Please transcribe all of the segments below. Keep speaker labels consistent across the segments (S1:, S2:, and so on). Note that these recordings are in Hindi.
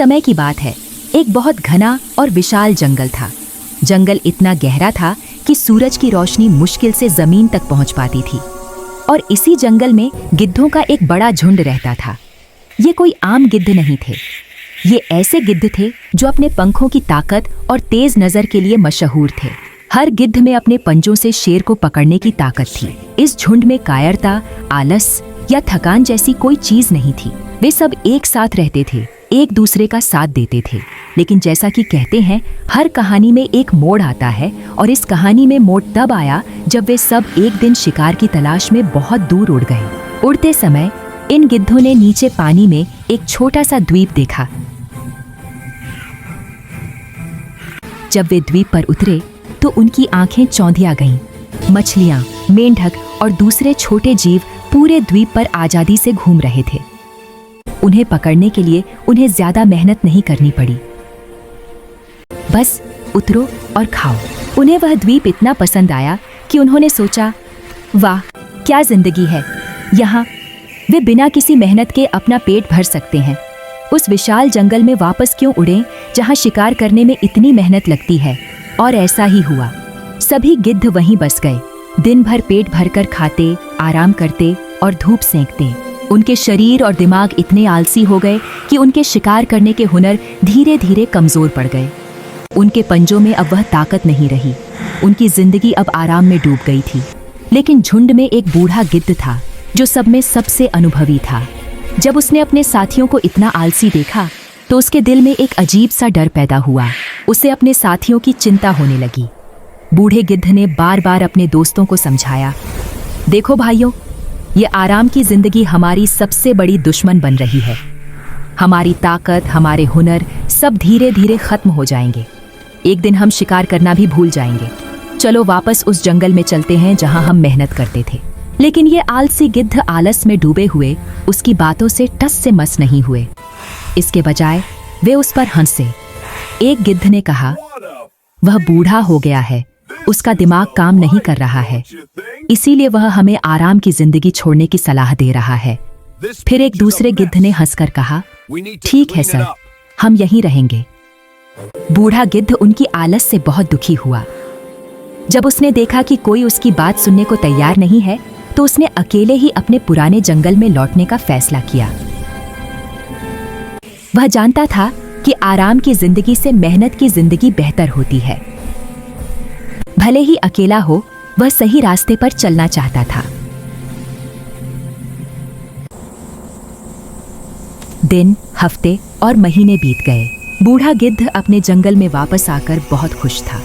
S1: समय की बात है। एक बहुत घना और विशाल जंगल था। जंगल इतना गहरा था कि सूरज की रोशनी मुश्किल से जमीन तक पहुंच पाती थी। और इसी जंगल में गिद्धों का एक बड़ा झुंड रहता था। ये कोई आम गिद्ध नहीं थे। ये ऐसे गिद्ध थे जो अपने पंखों की ताकत और तेज नजर के लिए मशहूर थे। हर गिद्ध में अपने पंजों से शेर को पकड़ने की ताकत थी। इस झुंड में कायरता, आलस या थकान जैसी कोई चीज नहीं थी। वे सब एक साथ रहते थे, एक दूसरे का साथ देते थे। लेकिन जैसा कि कहते हैं, हर कहानी में एक मोड़ आता है, और इस कहानी में मोड़ तब आया जब वे सब एक दिन शिकार की तलाश में बहुत दूर उड़ गए। उड़ते समय इन गिद्धों ने नीचे पानी में एक छोटा सा द्वीप देखा। जब वे द्वीप पर उतरे तो उनकी आंखें चौंधिया गईं। मछलियां, मेंढक और दूसरे छोटे जीव पूरे द्वीप पर आजादी से घूम रहे थे। उन्हें पकड़ने के लिए उन्हें ज्यादा मेहनत नहीं करनी पड़ी। बस उतरो और खाओ। उन्हें वह द्वीप इतना पसंद आया कि उन्होंने सोचा, वाह क्या जिंदगी है यहाँ। वे बिना किसी मेहनत के अपना पेट भर सकते हैं। उस विशाल जंगल में वापस क्यों उड़ें जहाँ शिकार करने में इतनी मेहनत लगती है। और ऐसा ही हुआ। सभी गिद्ध वहीं बस गए। दिन भर पेट भरकर खाते, आराम करते और धूप सेंकते। उनके शरीर और दिमाग इतने आलसी हो गए कि उनके शिकार करने के हुनर धीरे धीरे कमजोर पड़ गए। उनके पंजों में अब वह ताकत नहीं रही। उनकी जिंदगी अब आराम में डूब गई थी। लेकिन झुंड में एक बूढ़ा गिद्ध था जो सब में सबसे अनुभवी था। जब उसने अपने साथियों को इतना आलसी देखा तो उसके दिल में एक अजीब सा डर पैदा हुआ। उसे अपने साथियों की चिंता होने लगी। बूढ़े गिद्ध ने बार बार अपने दोस्तों को समझाया, देखो भाइयों, ये आराम की जिंदगी हमारी सबसे बड़ी दुश्मन बन रही है। हमारी ताकत, हमारे हुनर सब धीरे धीरे खत्म हो जाएंगे। एक दिन हम शिकार करना भी भूल जाएंगे। चलो वापस उस जंगल में चलते हैं जहां हम मेहनत करते थे। लेकिन ये आलसी गिद्ध आलस में डूबे हुए उसकी बातों से टस से मस नहीं हुए। इसके बजाय वे उस पर हंसे। एक गिद्ध ने कहा, वह बूढ़ा हो गया है, उसका दिमाग काम नहीं कर रहा है, इसीलिए वह हमें आराम की जिंदगी छोड़ने की सलाह दे रहा है। फिर एक दूसरे गिद्ध ने हंसकर कहा, ठीक है सर, हम यहीं रहेंगे। बूढ़ा गिद्ध उनकी आलस से बहुत दुखी हुआ। जब उसने देखा कि कोई उसकी बात सुनने को तैयार नहीं है तो उसने अकेले ही अपने पुराने जंगल में लौटने का फैसला किया। वह जानता था कि आराम की जिंदगी से मेहनत की जिंदगी बेहतर होती है। भले ही अकेला हो, वह सही रास्ते पर चलना चाहता था। दिन, हफ्ते और महीने बीत गए। बूढ़ा गिद्ध अपने जंगल में वापस आकर बहुत खुश था।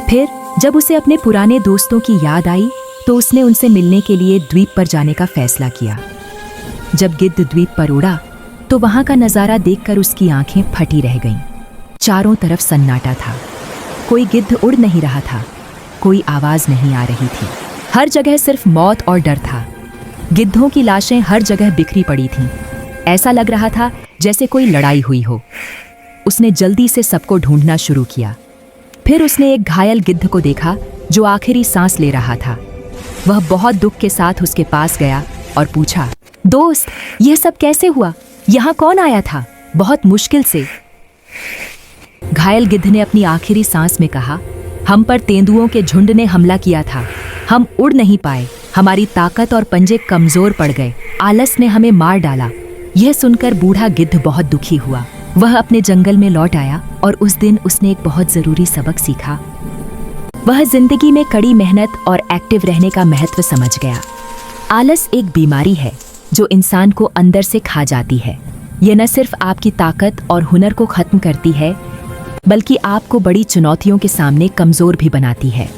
S1: फिर जब उसे अपने पुराने दोस्तों की याद आई तो उसने उनसे मिलने के लिए द्वीप पर जाने का फैसला किया। जब गिद्ध द्वीप पर उड़ा तो वहां का नजारा देखकर उसकी आंखें फटी रह गईं। चारों तरफ सन्नाटा था। कोई गिद्ध उड़ नहीं रहा था, कोई आवाज नहीं आ रही थी। हर जगह सिर्फ मौत और डर था। गिद्धों की लाशें हर जगह बिखरी पड़ी थीं। ऐसा लग रहा था जैसे कोई लड़ाई हुई हो। उसने जल्दी से सबको ढूंढना शुरू किया। फिर उसने एक घायल गिद्ध को देखा जो आखिरी सांस ले रहा था। वह बहुत दुख के साथ उसके पास गया और पूछा, दोस्त, यह सब कैसे हुआ? यहाँ कौन आया था? बहुत मुश्किल से। घायल गिद्ध ने अपनी आखिरी सांस में कहा, हम पर तेंदुओं के झुंड ने हमला किया था। हम उड़ नहीं पाए, हमारी ताकत और पंजे कमजोर पड़ गए। आलस ने हमें मार डाला। यह सुनकर बूढ़ा गिद्ध बहुत दुखी हुआ। वह अपने जंगल में लौट आया और उस दिन उसने एक बहुत जरूरी सबक सीखा। वह जिंदगी में कड़ी मेहनत और एक्टिव रहने का महत्व समझ गया। आलस एक बीमारी है जो इंसान को अंदर से खा जाती है। यह न सिर्फ आपकी ताकत और हुनर को खत्म करती है, बल्कि आपको बड़ी चुनौतियों के सामने कमजोर भी बनाती है।